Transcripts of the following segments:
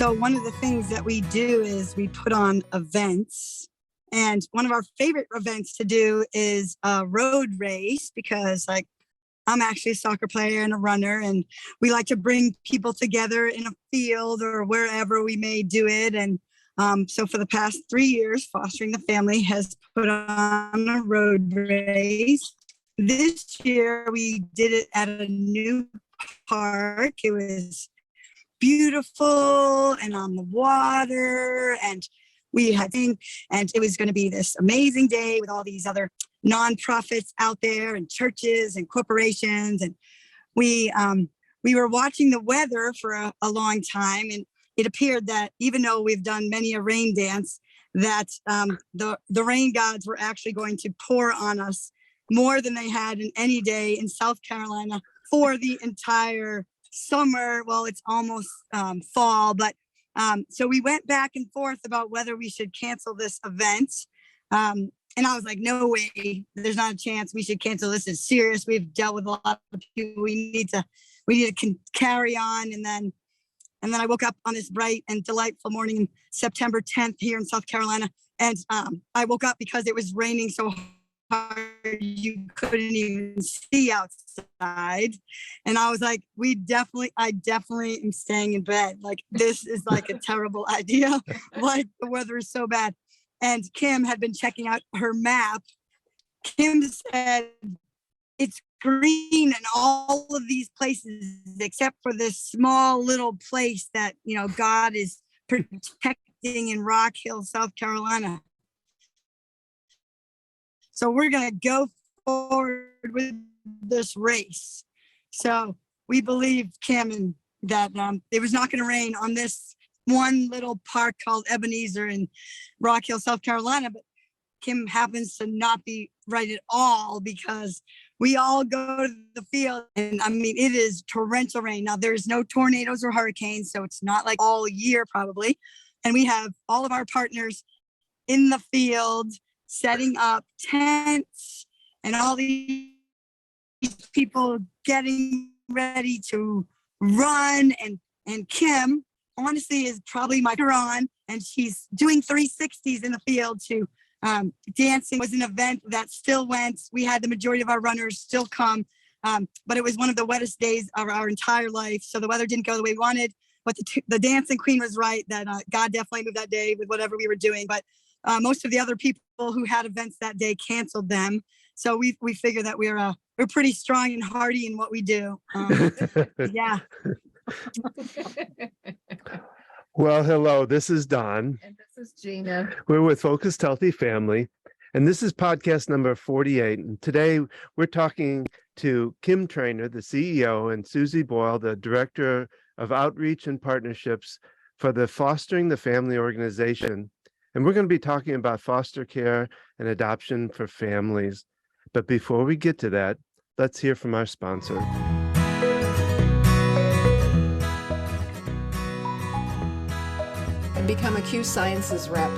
So one of the things that we do is we put on events. And one of our favorite events to do is a road race because I'm actually a soccer player and a runner, and we like to bring people together in a field or wherever we may do it. And so for the past 3 years, Fostering the Family has put on a road race. This year, we did it at a new park. It was beautiful and on the water, and we had and it was going to be this amazing day with all these other nonprofits out there and churches and corporations. And we were watching the weather for a long time, and it appeared that even though we've done many a rain dance, that the rain gods were actually going to pour on us more than they had in any day in South Carolina for the entire summer. Well, it's almost fall, but so we went back and forth about whether we should cancel this event. And I was like, no way, there's not a chance we should cancel. This is serious. We've dealt with a lot of people. We need to carry on. And then I woke up on this bright and delightful morning, September 10th here in South Carolina. And I woke up because it was raining so hard you couldn't even see outside. And I was like, I definitely am staying in bed. Like, this is like a terrible idea. Like, the weather is so bad. And Kim had been checking out her map. Kim said, it's green in all of these places except for this small little place that, God is protecting in Rock Hill, South Carolina. So we're going to go forward with this race. So we believe, Kim, that it was not going to rain on this one little park called Ebenezer in Rock Hill, South Carolina. But Kim happens to not be right at all, because we all go to the field, and it is torrential rain. Now, there's no tornadoes or hurricanes, so it's not like all year probably. And we have all of our partners in the field setting up tents, and all these people getting ready to run. And Kim, honestly, is probably my on, and she's doing 360s in the field to dancing. Was an event that still went. We had the majority of our runners still come, but it was one of the wettest days of our entire life. So the weather didn't go the way we wanted, but the dancing queen was right that God definitely moved that day with whatever we were doing. But most of the other people who had events that day canceled them. So we figure that we're pretty strong and hardy in what we do. Yeah. Well, hello, this is Don. And this is Gina. We're with Focused Healthy Family, and this is podcast number 48. And today we're talking to Kim Trainer, the CEO, and Susie Boyle, the Director of Outreach and Partnerships for the Fostering the Family organization. And we're going to be talking about foster care and adoption for families. But before we get to that, let's hear from our sponsor. And become a Q Sciences rep,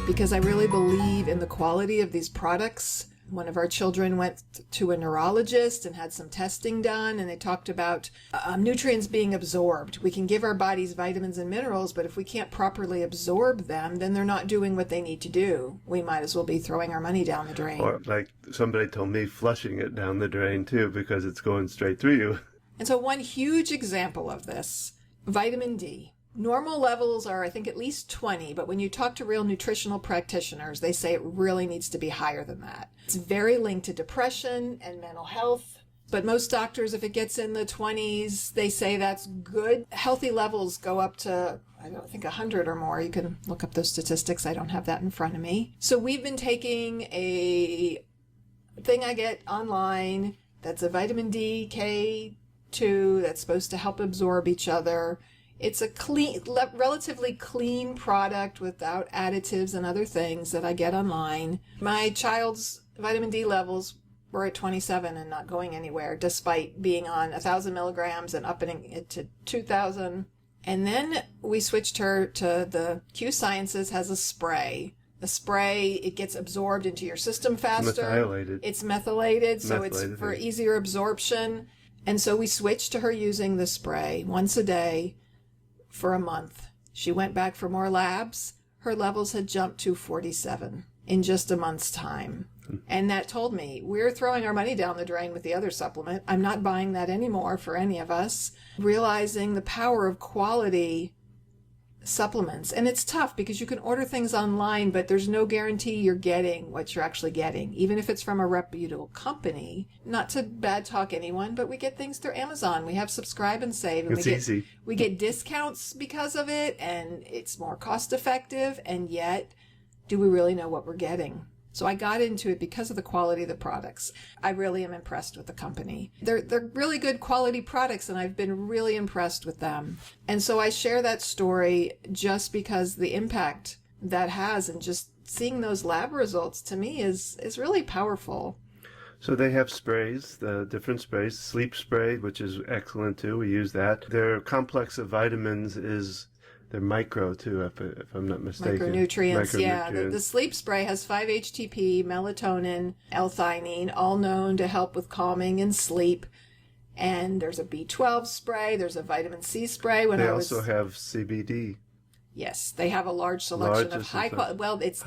because I really believe in the quality of these products. One of our children went to a neurologist and had some testing done, and they talked about nutrients being absorbed. We can give our bodies vitamins and minerals, but if we can't properly absorb them, then they're not doing what they need to do. We might as well be throwing our money down the drain. Or like somebody told me, flushing it down the drain too, because it's going straight through you. And so one huge example of this, vitamin D. Normal levels are, I think, at least 20, but when you talk to real nutritional practitioners, they say it really needs to be higher than that. It's very linked to depression and mental health, but most doctors, if it gets in the 20s, they say that's good. Healthy levels go up to, I don't think, 100 or more. You can look up those statistics. I don't have that in front of me. So we've been taking a thing I get online that's a vitamin D, K2, that's supposed to help absorb each other. It's a clean, relatively clean product without additives and other things that I get online. My child's vitamin D levels were at 27 and not going anywhere, despite being on 1,000 milligrams and upping it to 2,000. And then we switched her to the Q Sciences has a spray. The spray, it gets absorbed into your system faster. It's methylated, so it's for easier absorption. And so we switched to her using the spray once a day for a month. She went back for more labs. Her levels had jumped to 47 in just a month's time. And that told me we're throwing our money down the drain with the other supplement. I'm not buying that anymore for any of us. Realizing the power of quality supplements. And it's tough because you can order things online, but there's no guarantee you're getting what you're actually getting, even if it's from a reputable company. Not to bad talk anyone, but we get things through Amazon. We have subscribe and save, and It's easy. We get discounts because of it, and it's more cost effective. And yet, do we really know what we're getting? So I got into it because of the quality of the products. I really am impressed with the company. They're really good quality products, and I've been really impressed with them. And so I share that story just because the impact that has, and just seeing those lab results to me is really powerful. So they have sprays, the different sprays, sleep spray, which is excellent too. We use that. Their complex of vitamins is they're micro too, if I'm not mistaken. Micronutrients, yeah. The sleep spray has 5-HTP, melatonin, L-theanine, all known to help with calming and sleep. And there's a B12 spray. There's a vitamin C spray. They also have CBD. Yes, they have a large selection of high quality. Well, it's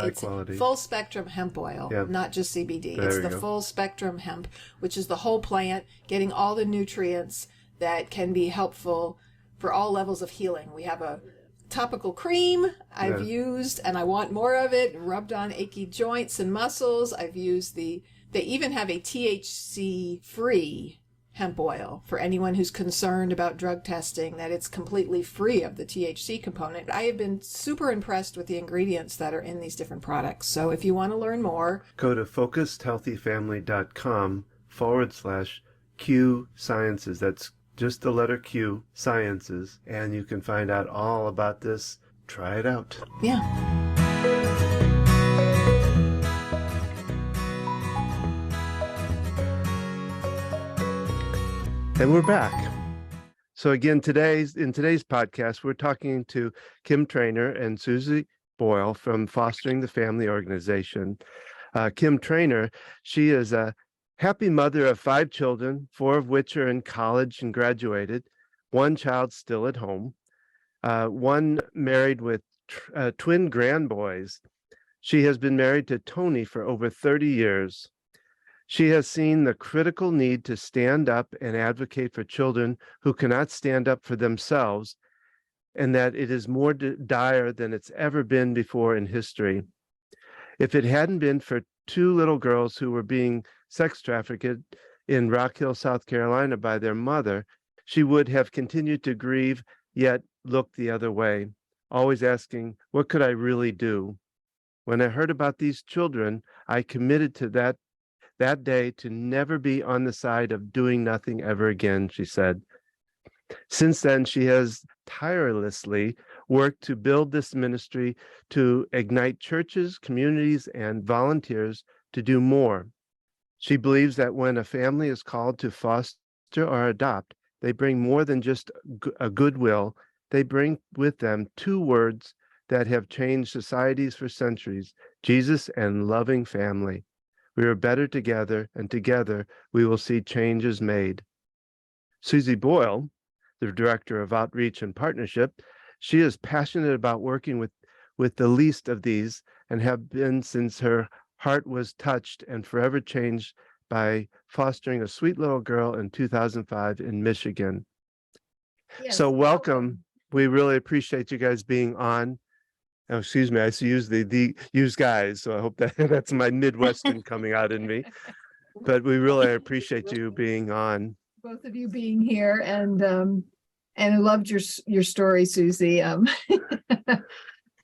full spectrum hemp oil, not just CBD. It's the full spectrum hemp, which is the whole plant, getting all the nutrients that can be helpful for all levels of healing. We have a topical cream I've used, and I want more of it, rubbed on achy joints and muscles. I've used they even have a THC free hemp oil for anyone who's concerned about drug testing, that it's completely free of the THC component. I have been super impressed with the ingredients that are in these different products. So if you want to learn more, go to focusedhealthyfamily.com/Q Sciences. That's just the letter Q, Sciences, and you can find out all about this. Try it out. Yeah. And we're back. So again, in today's podcast, we're talking to Kim Trainer and Susie Boyle from Fostering the Family organization. Kim Trainer, she is a happy mother of 5 children, 4 of which are in college and graduated, 1 child still at home, 1 married with twin grandboys. She has been married to Tony for over 30 years. She has seen the critical need to stand up and advocate for children who cannot stand up for themselves, and that it is more dire than it's ever been before in history. If it hadn't been for 2 little girls who were being sex trafficked in Rock Hill, South Carolina by their mother, she would have continued to grieve, yet look the other way, always asking, what could I really do? When I heard about these children, I committed to that day to never be on the side of doing nothing ever again, she said. Since then, she has tirelessly worked to build this ministry to ignite churches, communities, and volunteers to do more. She believes that when a family is called to foster or adopt, they bring more than just a goodwill. They bring with them 2 words that have changed societies for centuries: Jesus and loving family. We are better together, and together we will see changes made. Susie Boyle, the Director of Outreach and Partnership, she is passionate about working with the least of these, and have been since her heart was touched and forever changed by fostering a sweet little girl in 2005 in Michigan. Yes, so welcome. We really appreciate you guys being on. Oh, excuse me, I use use guys, so I hope that's my Midwestern coming out in me. But we really appreciate you being on. Both of you being here, and I loved your story, Susie.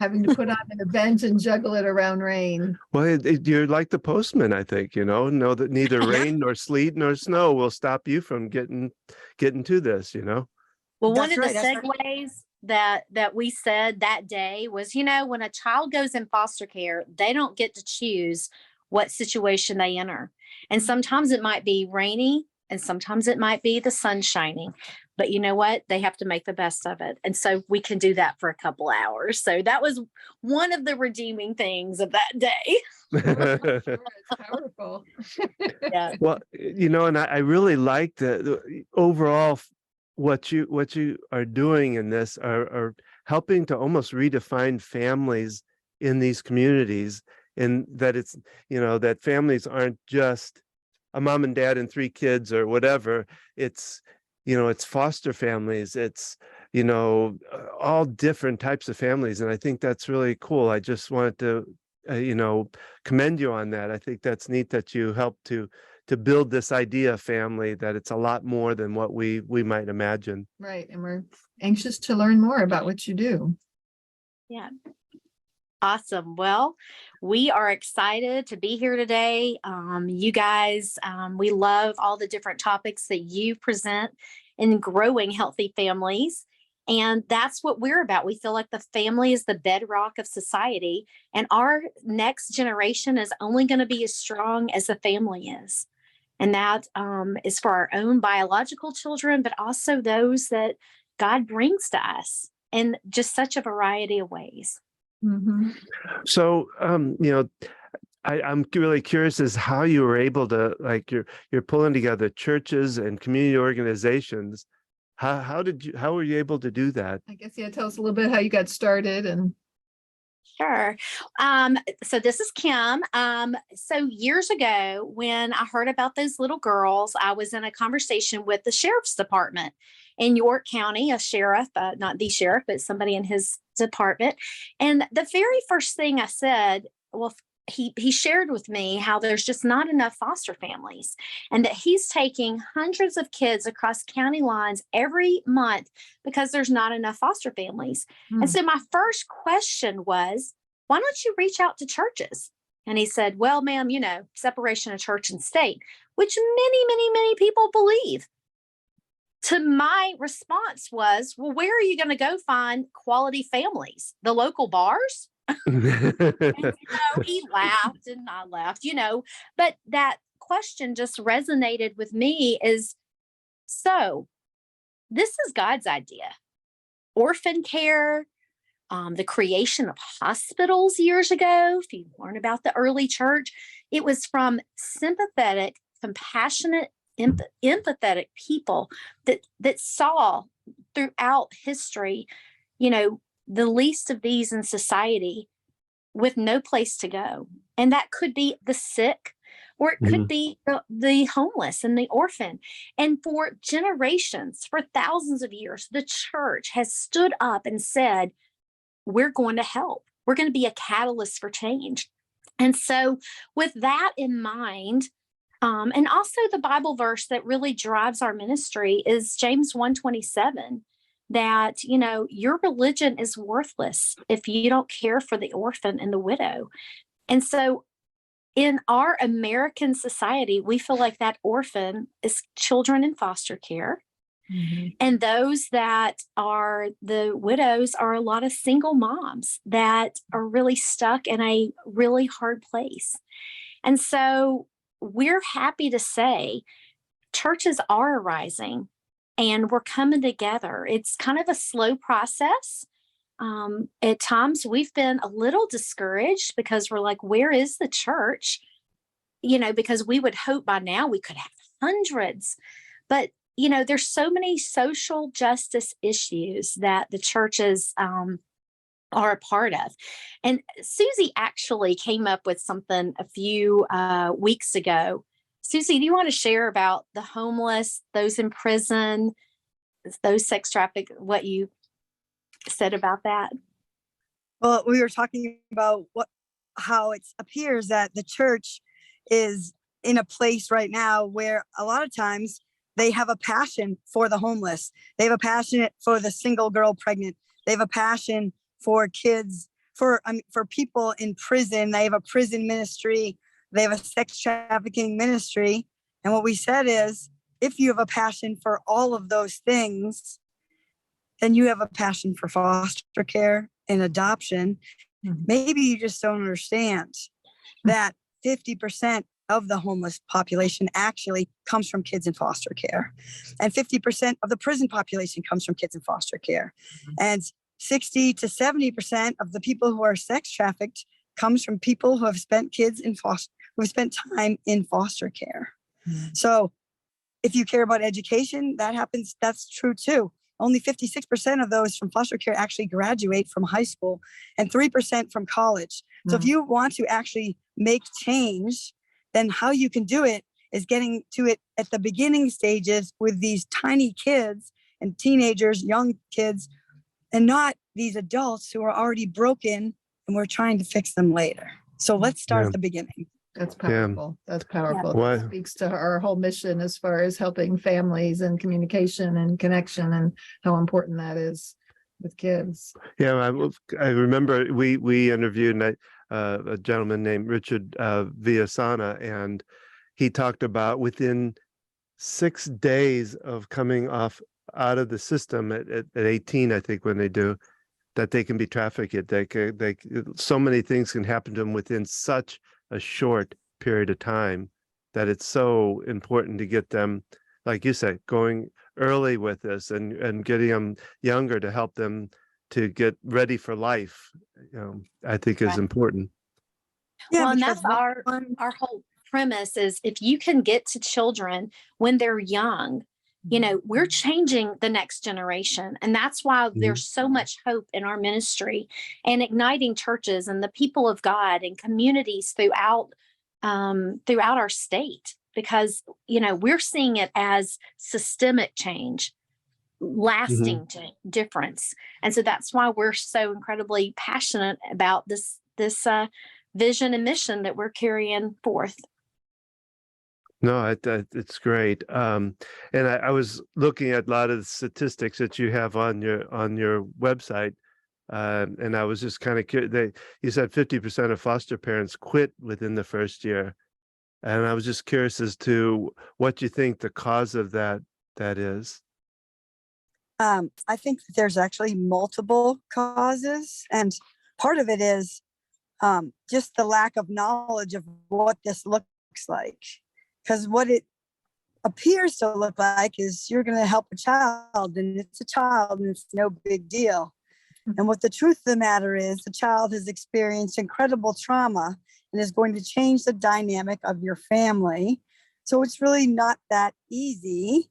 Having to put on an event and juggle it around rain. Well, you're like the postman, I think. Know that neither rain nor sleet nor snow will stop you from getting to this. Well, one of the segues that we said that day was, when a child goes in foster care, they don't get to choose what situation they enter. And sometimes it might be rainy, and sometimes it might be the sun shining. But you know what? They have to make the best of it. And so we can do that for a couple hours. So that was one of the redeeming things of that day. It's powerful. Yeah. Well, and I really like the overall what you are doing in this are helping to almost redefine families in these communities, and that it's, that families aren't just a mom and dad and 3 kids or whatever. It's, it's foster families. It's, all different types of families. And I think that's really cool. I just wanted to, commend you on that. I think that's neat that you helped to build this idea of family, that it's a lot more than what we might imagine. Right. And we're anxious to learn more about what you do. Yeah. Awesome. Well, we are excited to be here today. You guys, we love all the different topics that you present in growing healthy families. And that's what we're about. We feel like the family is the bedrock of society, and our next generation is only going to be as strong as the family is. And that is for our own biological children, but also those that God brings to us in just such a variety of ways. Mm-hmm. So, I'm really curious as how you were able to, like, you're pulling together churches and community organizations. How were you able to do that? I guess, tell us a little bit how you got started. And Sure. So this is Kim. So years ago, when I heard about those little girls, I was in a conversation with the sheriff's department in York County, a sheriff, not the sheriff, but somebody in his department. And the very first thing I said, well, he shared with me how there's just not enough foster families, and that he's taking hundreds of kids across county lines every month because there's not enough foster families. And so my first question was, why don't you reach out to churches? And he said, well, ma'am, separation of church and state, which many, many, many people believe. To my response was, well, where are you going to go find quality families? The local bars? And, he laughed and I laughed, but that question just resonated with me is, so this is God's idea. Orphan care, the creation of hospitals years ago. If you learn about the early church, it was from sympathetic, compassionate, empathetic people that saw throughout history, the least of these in society with no place to go. And that could be the sick, or it could be the homeless and the orphan. And for generations, for thousands of years, the church has stood up and said, we're going to help. We're going to be a catalyst for change. And so with that in mind, and also the Bible verse that really drives our ministry is James 1:27. That, your religion is worthless if you don't care for the orphan and the widow. And so in our American society, we feel like that orphan is children in foster care. Mm-hmm. And those that are the widows are a lot of single moms that are really stuck in a really hard place. And so we're happy to say churches are arising. And we're coming together. It's kind of a slow process. At times we've been a little discouraged because we're like, where is the church? Because we would hope by now we could have hundreds. But, there's so many social justice issues that the churches are a part of. And Susie actually came up with something a few weeks ago. Susie, do you want to share about the homeless, those in prison, those sex trafficked, what you said about that? Well, we were talking about how it appears that the church is in a place right now where a lot of times they have a passion for the homeless. They have a passion for the single girl pregnant. They have a passion for kids, for people in prison. They have a prison ministry. They have a sex trafficking ministry. And what we said is, if you have a passion for all of those things, then you have a passion for foster care and adoption. Mm-hmm. Maybe you just don't understand that 50% of the homeless population actually comes from kids in foster care. And 50% of the prison population comes from kids in foster care. Mm-hmm. And 60 to 70% of the people who are sex trafficked comes from people who have spent who have spent time in foster care. Mm-hmm. So if you care about education, that's true too. only 56% of those from foster care actually graduate from high school and 3% from college. So if you want to actually make change, then how you can do it is getting to it at the beginning stages with these tiny kids and teenagers, young kids, and not these adults who are already broken and we're trying to fix them later. So let's start at the beginning. That's powerful. That's powerful. Yeah. That speaks to our whole mission as far as helping families and communication and connection and how important that is with kids. Yeah, I remember we interviewed a gentleman named Richard Villasana, and he talked about within 6 days of coming out of the system at 18, I think, when they do, that they can be trafficked. So many things can happen to them within such a short period of time that it's so important to get them, like you say, going early with this and getting them younger to help them to get ready for life. I think is important. Yeah, well, and that's our whole premise is if you can get to children when they're young, we're changing the next generation. And that's why there's so much hope in our ministry and igniting churches and the people of God and communities throughout our state, because, we're seeing it as systemic change, lasting difference. And so that's why we're so incredibly passionate about this vision and mission that we're carrying forth. No, it's great. And I was looking at a lot of the statistics that you have on your website, and I was just kind of curious. You said 50% of foster parents quit within the first year, and I was just curious as to what you think the cause of that is. I think that there's actually multiple causes, and part of it is just the lack of knowledge of what this looks like. Because what it appears to look like is you're going to help a child, and it's a child, and it's no big deal. And what the truth of the matter is, the child has experienced incredible trauma and is going to change the dynamic of your family. So it's really not that easy.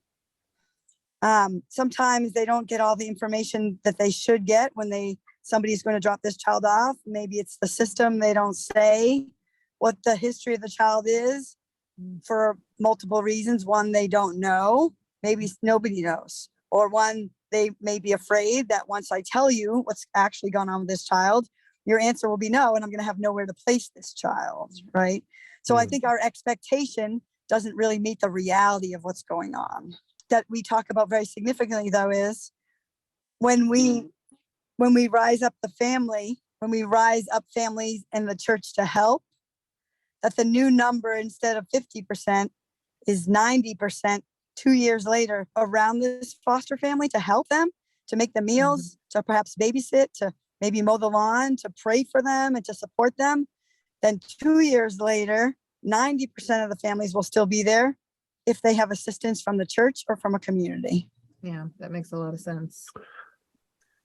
Sometimes they don't get all the information that they should get when somebody's going to drop this child off. Maybe it's the system. They don't say what the history of the child is for multiple reasons. One, they don't know. Maybe nobody knows. Or one, they may be afraid that once I tell you what's actually gone on with this child, your answer will be no, and I'm going to have nowhere to place this child, right? So I think our expectation doesn't really meet the reality of what's going on. That we talk about very significantly, though, is when we rise up the family, when we rise up families in the church to help, that the new number instead of 50% is 90% 2 years later around this foster family to help them, to make the meals, to perhaps babysit, to maybe mow the lawn, to pray for them and to support them. Then 2 years later, 90% of the families will still be there if they have assistance from the church or from a community. Yeah, that makes a lot of sense.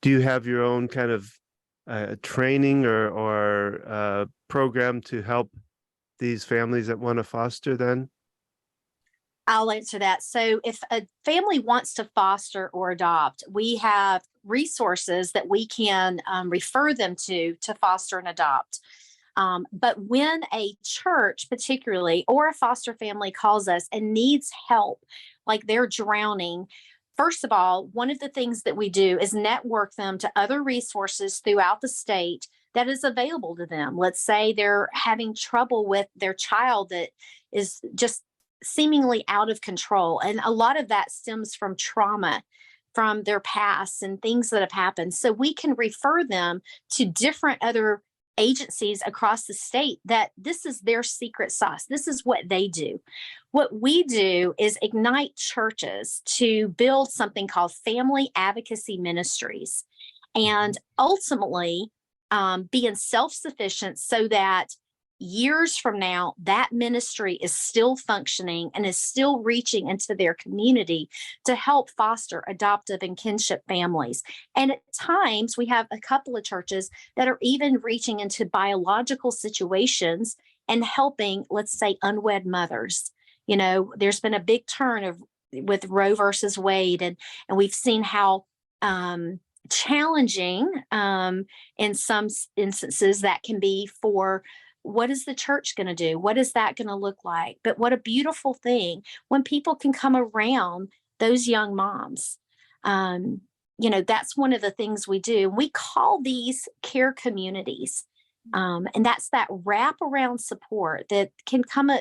Do you have your own kind of training or program to help these families that want to foster then? I'll answer that. So if a family wants to foster or adopt, we have resources that we can refer them to foster and adopt. But when a church particularly or a foster family calls us and needs help, like they're drowning, first of all, one of the things that we do is network them to other resources throughout the state that is available to them. Let's say they're having trouble with their child that is just seemingly out of control. And a lot of that stems from trauma from their past and things that have happened. So we can refer them to different other agencies across the state that this is their secret sauce. This is what they do. What we do is ignite churches to build something called Family Advocacy Ministries, and ultimately being self-sufficient so that years from now, that ministry is still functioning and is still reaching into their community to help foster adoptive and kinship families. And at times we have a couple of churches that are even reaching into biological situations and helping, let's say, unwed mothers. There's been a big turn with Roe versus Wade, and we've seen how challenging in some instances. That can be for, what is the church going to do? What is that going to look like? But what a beautiful thing when people can come around those young moms. That's one of the things we do. We call these care communities. And that's that wraparound support that can come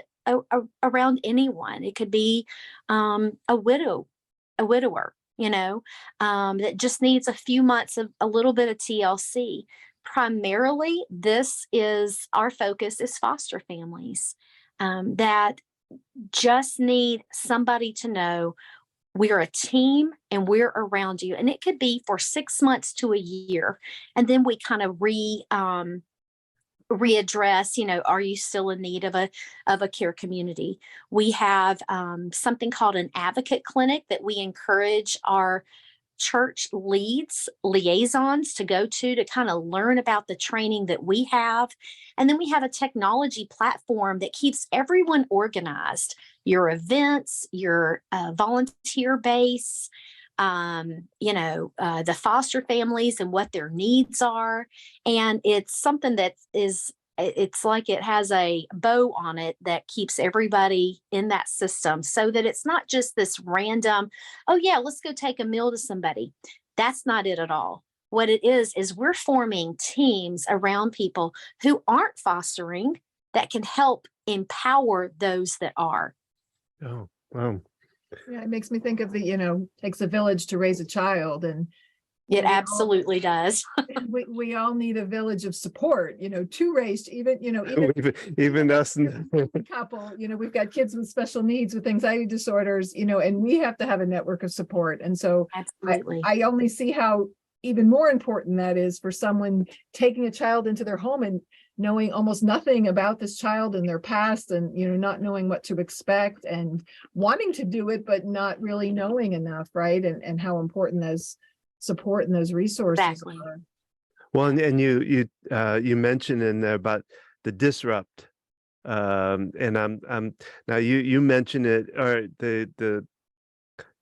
around anyone. It could be a widower, that just needs a few months of a little bit of TLC. Primarily, our focus is foster families that just need somebody to know we're a team and we're around you. And it could be for 6 months to a year. And then we kind of readdress, are you still in need of a care community? We have something called an advocate clinic that we encourage our church liaisons to go to kind of learn about the training that we have. And then we have a technology platform that keeps everyone organized, your events, your volunteer base, the foster families and what their needs are. And it's something that it's like it has a bow on it that keeps everybody in that system, so that it's not just this random, oh yeah, let's go take a meal to somebody. That's not it at all. What it is we're forming teams around people who aren't fostering that can help empower those that are. Oh, wow. Yeah, it makes me think of takes a village to raise a child, and it absolutely does. we all need a village of support, to raise even us and couple, we've got kids with special needs, with anxiety disorders, and we have to have a network of support. And so absolutely. I only see how even more important that is for someone taking a child into their home and knowing almost nothing about this child and their past, and not knowing what to expect and wanting to do it but not really knowing enough, right? And how important those support and those resources are. Well, and you mentioned in there about the disrupt, and I'm now you mentioned it, or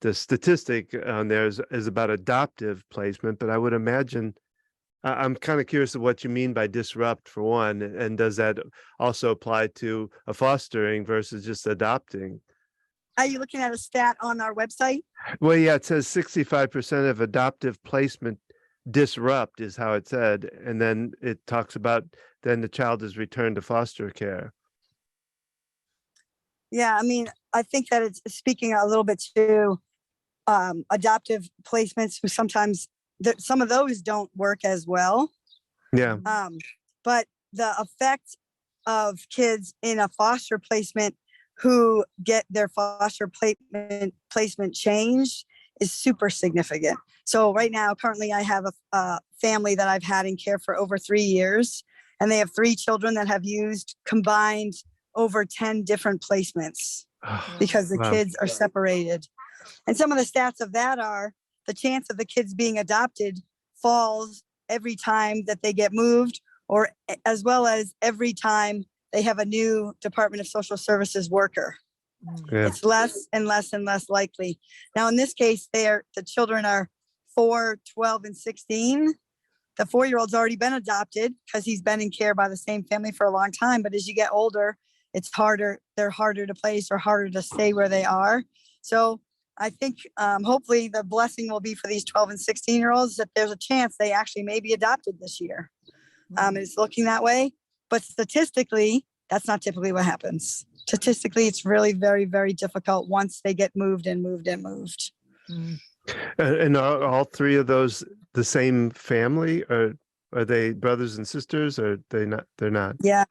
the statistic on there is about adoptive placement, but I would imagine, I'm kind of curious of what you mean by disrupt, for one, and does that also apply to a fostering versus just adopting? Are you looking at a stat on our website? Well, yeah, it says 65% of adoptive placement disrupt is how it said. And then it talks about then the child is returned to foster care. Yeah, I think that it's speaking a little bit to adoptive placements. Sometimes some of those don't work as well. Yeah. But the effect of kids in a foster placement who get their foster placement changed is super significant. So right now, currently, I have a family that I've had in care for over 3 years, and they have 3 children that have used combined over 10 different placements because the kids are separated. And some of the stats of that are the chance of the kids being adopted falls every time that they get moved, or as well as every time they have a new Department of Social Services worker. Yeah. It's less and less and less likely. Now, in this case, the children are 4, 12, and 16. The 4-year-old's already been adopted because he's been in care by the same family for a long time. But as you get older, it's harder. They're harder to place or harder to stay where they are. So I think hopefully the blessing will be for these 12 and 16-year-olds that there's a chance they actually may be adopted this year. It's looking that way. But statistically, that's not typically what happens. Statistically, it's really very, very difficult once they get moved and moved and moved. And are all 3 of those the same family, or are they brothers and sisters, or they're not? Yeah,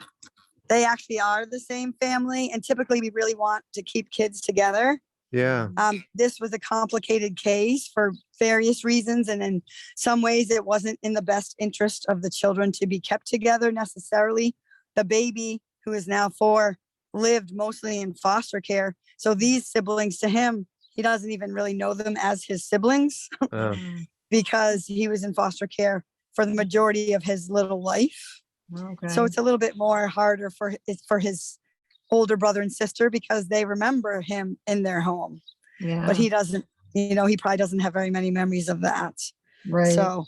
they actually are the same family. And typically we really want to keep kids together. Yeah. This was a complicated case for various reasons. And in some ways it wasn't in the best interest of the children to be kept together necessarily. The baby, who is now 4, lived mostly in foster care. So these siblings to him, he doesn't even really know them as his siblings because he was in foster care for the majority of his little life. Okay. So it's a little bit more harder for his older brother and sister because they remember him in their home. Yeah. But he doesn't, he probably doesn't have very many memories of that. Right. So,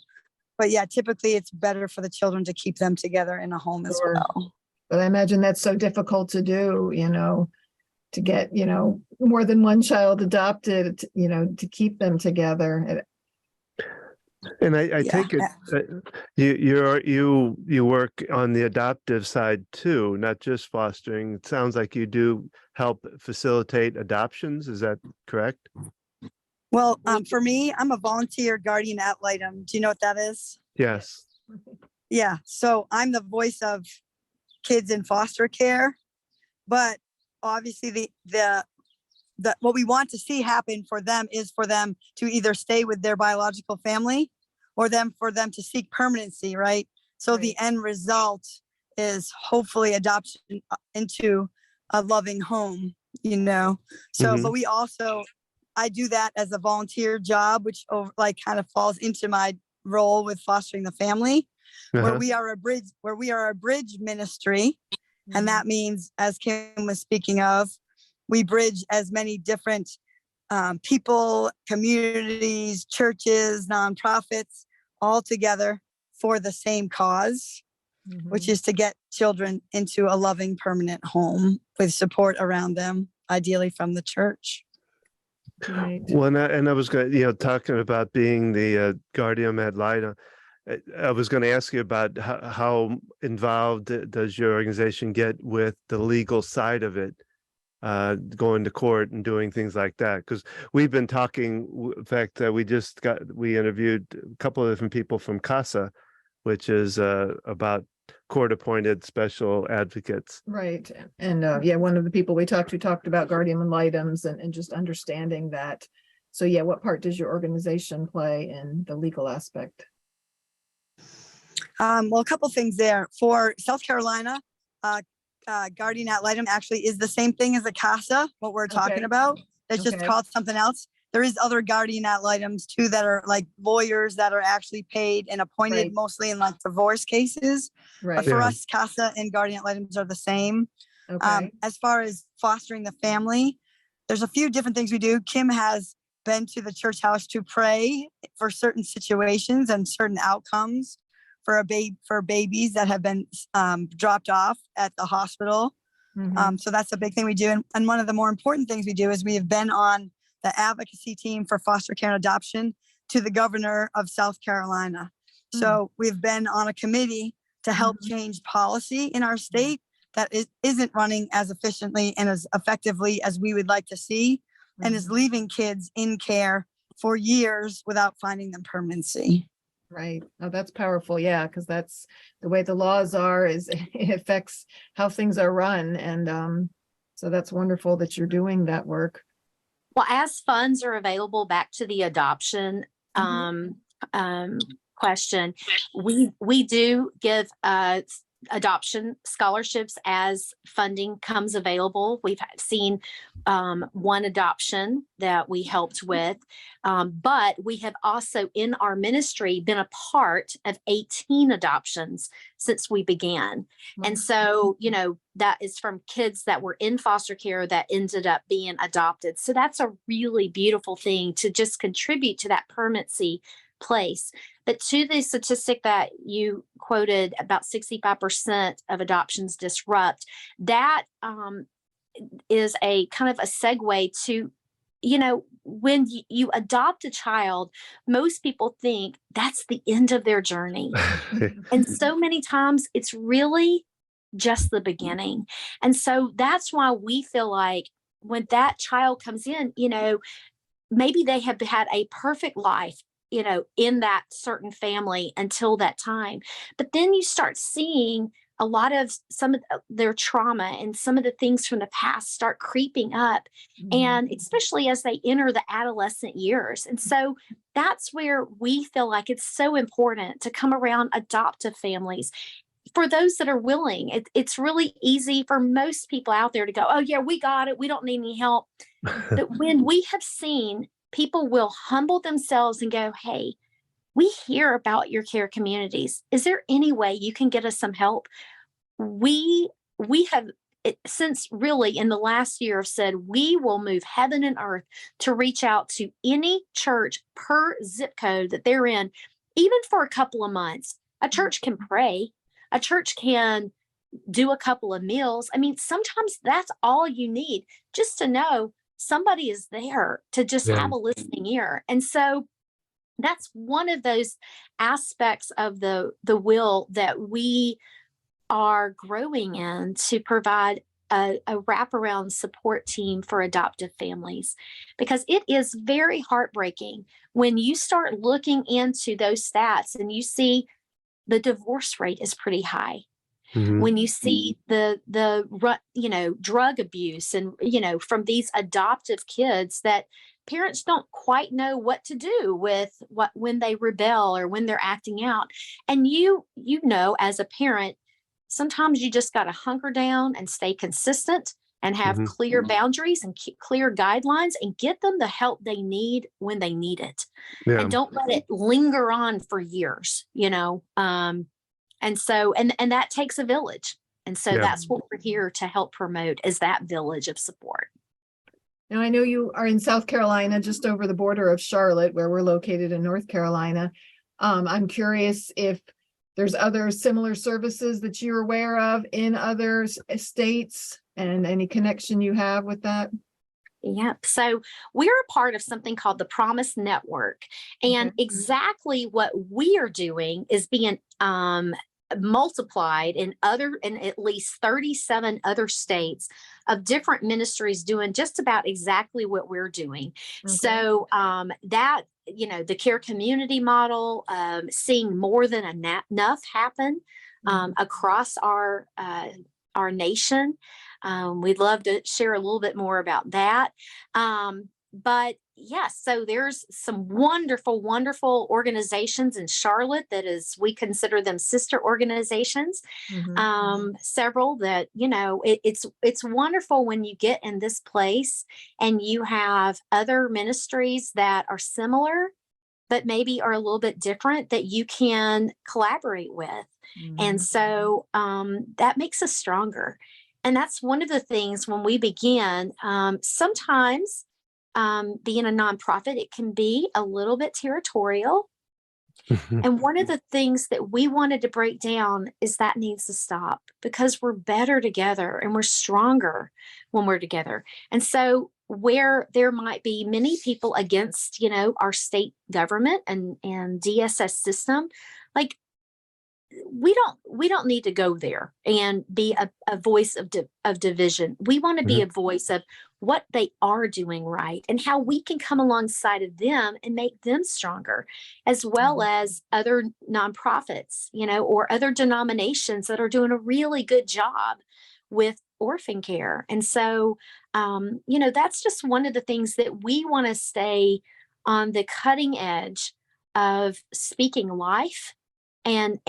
but yeah, typically it's better for the children to keep them together in a home as Sure. well. But I imagine that's so difficult to do, to get, more than one child adopted, to keep them together. And I Yeah. take it you work on the adoptive side too, not just fostering. It sounds like you do help facilitate adoptions. Is that correct? Well, for me, I'm a volunteer guardian ad litem. Do you know what that is? Yes. Yeah. So I'm the voice of kids in foster care, but obviously the what we want to see happen for them is for them to either stay with their biological family or for them to seek permanency, right? So the end result is hopefully adoption into a loving home, So, but we also, I do that as a volunteer job, which kind of falls into my role with fostering the family, where we are a bridge ministry. And that means, as Kim was speaking of, we bridge as many different people, communities, churches, nonprofits, all together for the same cause, which is to get children into a loving, permanent home with support around them, ideally from the church. Right. Well, and I was going, talking about being the guardian ad litem. I was going to ask you about how involved does your organization get with the legal side of it, going to court and doing things like that? Because we've been talking. In fact, we interviewed a couple of different people from CASA, which is about court-appointed special advocates. Right. And one of the people we talked about guardian ad litems and just understanding that. So what part does your organization play in the legal aspect? Well, a couple things there. For South Carolina, guardian ad litem actually is the same thing as a CASA, what we're talking about. It's just called something else. There is other guardian ad litems too that are like lawyers that are actually paid and appointed mostly in like divorce cases. Right. But for us, CASA and guardian ad litems are the same. As far as fostering the family, there's a few different things we do. Kim has been to the church house to pray for certain situations and certain outcomes for babies that have been dropped off at the hospital. So that's a big thing we do. And one of the more important things we do is we have been on the advocacy team for foster care and adoption to the governor of South Carolina. So we've been on a committee to help change policy in our state that isn't running as efficiently and as effectively as we would like to see, and is leaving kids in care for years without finding them permanency. Right. Oh, that's powerful. Yeah, because that's the way the laws are, is it affects how things are run. And so that's wonderful that you're doing that work. Well, as funds are available back to the adoption question, we do give adoption scholarships as funding comes available. We've seen one adoption that we helped with, but we have also in our ministry been a part of 18 adoptions since we began. And so, that is from kids that were in foster care that ended up being adopted. So that's a really beautiful thing to just contribute to that permanency place. But to the statistic that you quoted, about 65% of adoptions disrupt, that is a kind of a segue to, when you adopt a child, most people think that's the end of their journey. And so many times it's really just the beginning. And so that's why we feel like when that child comes in, maybe they have had a perfect life, in that certain family until that time. But then you start seeing a lot of some of their trauma and some of the things from the past start creeping up, and especially as they enter the adolescent years. And so that's where we feel like it's so important to come around adoptive families. For those that are willing, it's really easy for most people out there to go, oh yeah, we got it, we don't need any help. But when we have seen people will humble themselves and go, hey, we hear about your care communities. Is there any way you can get us some help? We have since really in the last year have said, we will move heaven and earth to reach out to any church per zip code that they're in, even for a couple of months. A church can pray. A church can do a couple of meals. I mean, sometimes that's all you need, just to know somebody is there to just have a listening ear. And so that's one of those aspects of the will that we are growing in, to provide a wraparound support team for adoptive families, because it is very heartbreaking when you start looking into those stats and you see the divorce rate is pretty high. When you see the drug abuse and, from these adoptive kids, that parents don't quite know what to do with when they rebel or when they're acting out. And as a parent, sometimes you just got to hunker down and stay consistent and have clear boundaries and clear guidelines and get them the help they need when they need it. And don't let it linger on for years, and that takes a village. And so that's what we're here to help promote, is that village of support. Now, I know you are in South Carolina, just over the border of Charlotte, where we're located in North Carolina. I'm curious if there's other similar services that you're aware of in other states, and any connection you have with that. Yep. So we're a part of something called the Promise Network. And exactly what we are doing is being multiplied in at least 37 other states of different ministries doing just about exactly what we're doing. So that, the care community model, seeing more than enough happen across our nation. We'd love to share a little bit more about that. But yes, so there's some wonderful, wonderful organizations in Charlotte we consider them sister organizations. Several that, it's wonderful when you get in this place and you have other ministries that are similar, but maybe are a little bit different, that you can collaborate with. And so that makes us stronger. And that's one of the things when we begin, sometimes being a nonprofit, it can be a little bit territorial. And one of the things that we wanted to break down is that needs to stop, because we're better together and we're stronger when we're together. And so where there might be many people against, our state government and DSS system, like, we don't need to go there and be a voice of division. We want to be a voice of what they are doing right and how we can come alongside of them and make them stronger, as well as other nonprofits, or other denominations that are doing a really good job with orphan care. And so, that's just one of the things that we want to stay on the cutting edge of speaking life and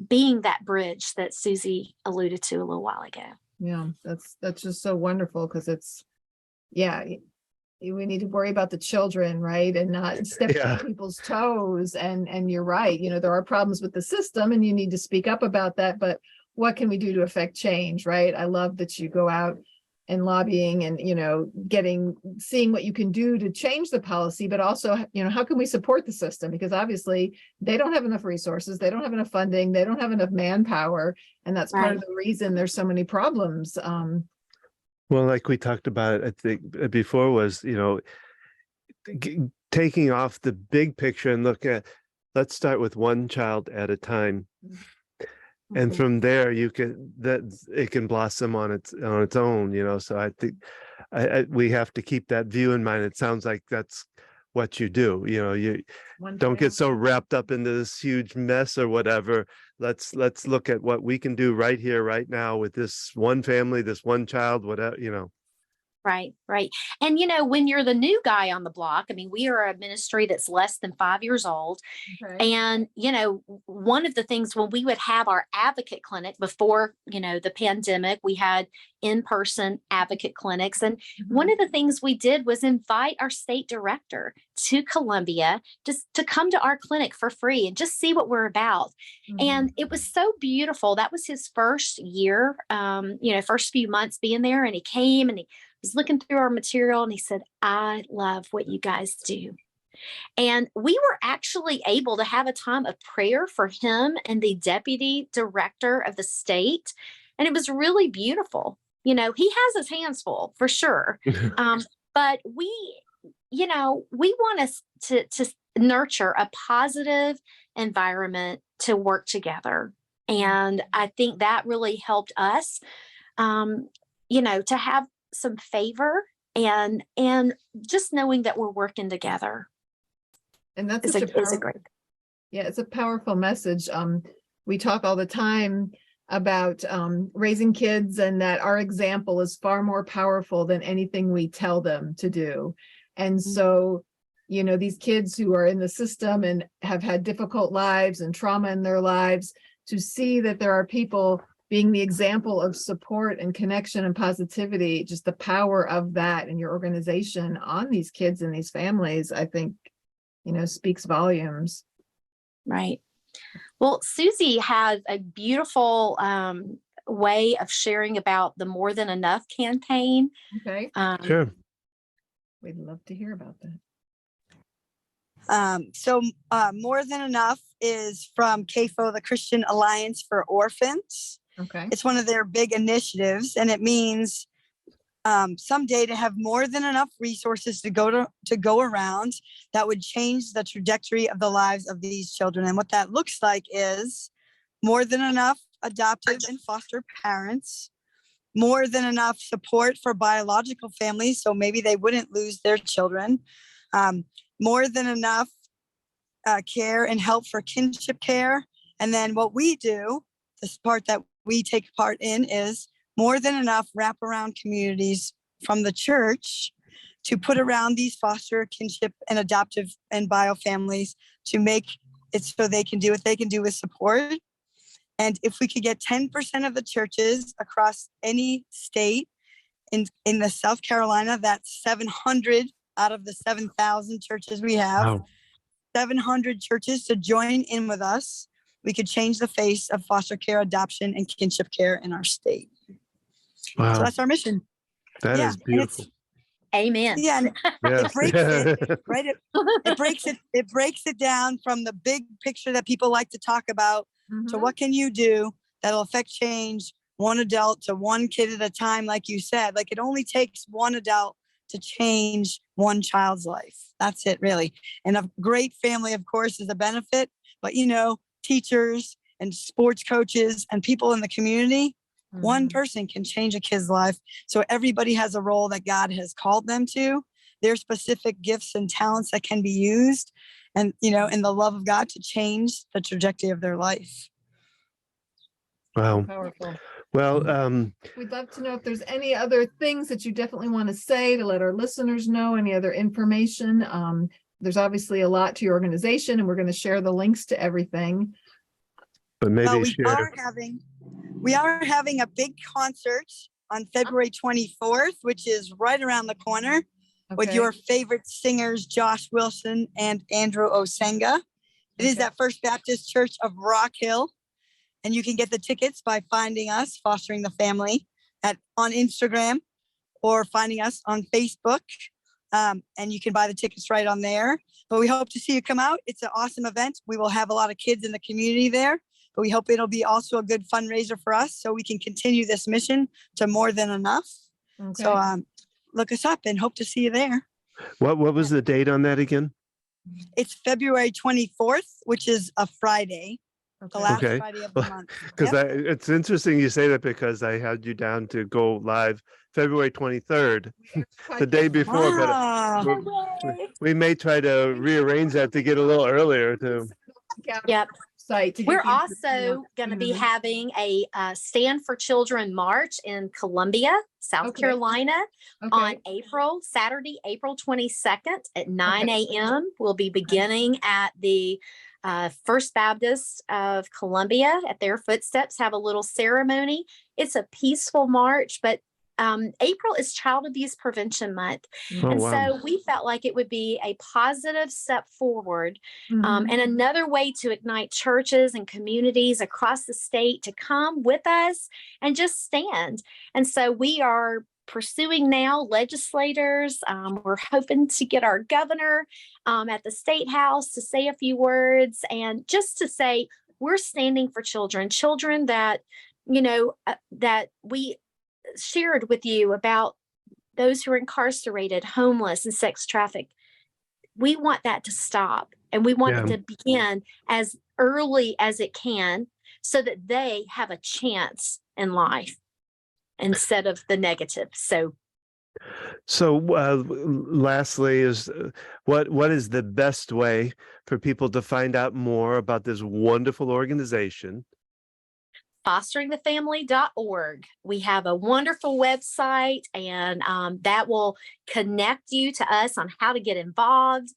being that bridge that Susie alluded to a little while ago. Yeah, that's just so wonderful, because we need to worry about the children, right? And not step on people's toes. And you're right, there are problems with the system and you need to speak up about that, but what can we do to affect change, right? I love that you go out and lobbying and, seeing what you can do to change the policy, but also, how can we support the system? Because obviously they don't have enough resources, they don't have enough funding, they don't have enough manpower. And that's part of the reason there's so many problems. Well, like we talked about, I think before, was, taking off the big picture and let's start with one child at a time. And from there, it can blossom on its own, So I think we have to keep that view in mind. It sounds like that's what you do. You don't get so wrapped up into this huge mess or whatever. Let's look at what we can do right here, right now, with this one family, this one child, whatever. Right. And, when you're the new guy on the block, I mean, we are a ministry that's less than 5 years old. And, one of the things when we would have our advocate clinic before, the pandemic, we had in-person advocate clinics. And one of the things we did was invite our state director to Columbia just to come to our clinic for free and just see what we're about. And it was so beautiful. That was his first year, first few months being there. And he came and he was looking through our material and he said, I love what you guys do. And we were actually able to have a time of prayer for him and the deputy director of the state. And it was really beautiful. He has his hands full for sure. But we want us to nurture a positive environment to work together. And I think that really helped us, to have some favor and just knowing that we're working together. And that's is a great. Yeah, it's a powerful message. We talk all the time about raising kids and that our example is far more powerful than anything we tell them to do. And so, these kids who are in the system and have had difficult lives and trauma in their lives, to see that there are people being the example of support and connection and positivity, just the power of that in your organization on these kids and these families, I think, speaks volumes. Right. Well, Susie has a beautiful way of sharing about the More Than Enough campaign. Okay. Sure. We'd love to hear about So that. More Than Enough is from CAFO, the Christian Alliance for Orphans. Okay. It's one of their big initiatives, and it means someday to have more than enough resources to go around that would change the trajectory of the lives of these children. And what that looks like is more than enough adoptive and foster parents, more than enough support for biological families, so maybe they wouldn't lose their children, more than enough care and help for kinship care. And then what we do, this part that we take part in, is more than enough wraparound communities from the church to put around these foster, kinship, and adoptive and bio families to make it so they can do what they can do with support. And if we could get 10% of the churches across any state in the South Carolina, that's 700 out of the 7,000 churches we have, Wow. 700 churches to join in with us, we could change the face of foster care, adoption, and kinship care in our state. Wow. So that's our mission. That is beautiful. Amen. Yeah, and Yes. it breaks it, right? It breaks it down from the big picture that people like to talk about to what can you do that'll affect change one adult to one kid at a time, like you said. Like, it only takes one adult to change one child's life. That's it, really. And a great family, of course, is a benefit, but teachers and sports coaches and people in the community, one person can change a kid's life. So everybody has a role that God has called them to. Their specific gifts and talents that can be used, and in the love of God, to change the trajectory of their life. Wow. Powerful. Well, We'd love to know if there's any other things that you definitely want to say to let our listeners know, any other information. There's obviously a lot to your organization, and we're going to share the links to everything. but maybe Well, share. we are having a big concert on February 24th, which is right around the corner, with Okay. your favorite singers, Josh Wilson and Andrew Osenga. It is at First Baptist Church of Rock Hill. And you can get the tickets by finding us, Fostering the Family, on Instagram, or finding us on Facebook. And you can buy the tickets right on there. But we hope to see you come out. It's an awesome event. We will have a lot of kids in the community there. But we hope it'll be also a good fundraiser for us, so we can continue this mission to More Than Enough. Okay. So look us up and hope to see you there. What was the date on that again? It's February 24th, which is a Friday, the last Okay. Friday of the month. Because it's interesting you say that, because I had you down to go live February 23rd, the day before, Wow. but we may try to rearrange that to get a little earlier too. Yep. Site to get We're the also going to be having a Stand for Children March in Columbia, South Okay. Carolina, Okay. on Saturday, April 22nd at 9 a.m. We'll be beginning at the First Baptist of Columbia at their footsteps, have a little ceremony. It's a peaceful march, but April is Child Abuse Prevention Month. Oh, And wow. so we felt like it would be a positive step forward Mhm. and another way to ignite churches and communities across the state to come with us and just stand. And so we are pursuing now legislators. We're hoping to get our governor at the state house to say a few words and just to say we're standing for children that, that we shared with you about those who are incarcerated, homeless, and sex trafficked. We want that to stop, and we want it to begin as early as it can so that they have a chance in life instead of the negative. So lastly, is what is the best way for people to find out more about this wonderful organization? fosteringthefamily.org. We have a wonderful website, and that will connect you to us on how to get involved,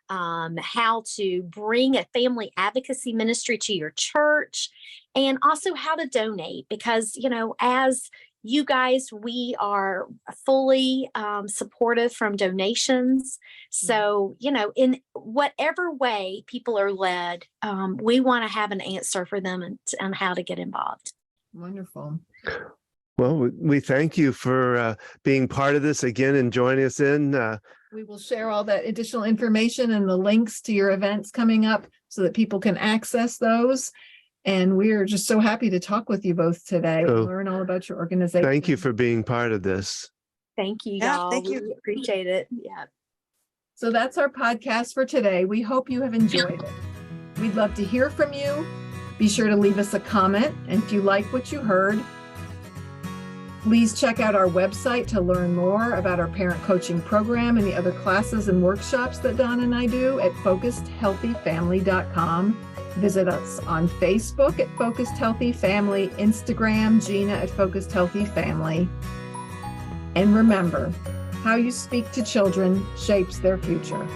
how to bring a family advocacy ministry to your church, and also how to donate. Because, as you guys, we are fully supportive from donations. So, in whatever way people are led, we want to have an answer for them on how to get involved. Wonderful. Well, we thank you for being part of this again and joining us in. We will share all that additional information and the links to your events coming up so that people can access those. And we're just so happy to talk with you both today and learn all about your organization. Thank you for being part of this. Thank you, Yeah, y'all. thank you. We appreciate it. Yeah. So that's our podcast for today. We hope you have enjoyed it. We'd love to hear from you. Be sure to leave us a comment. And if you like what you heard, please check out our website to learn more about our parent coaching program and the other classes and workshops that Don and I do at focusedhealthyfamily.com. Visit us on Facebook at Focused Healthy Family, Instagram, Gina at Focused Healthy Family. And remember, how you speak to children shapes their future.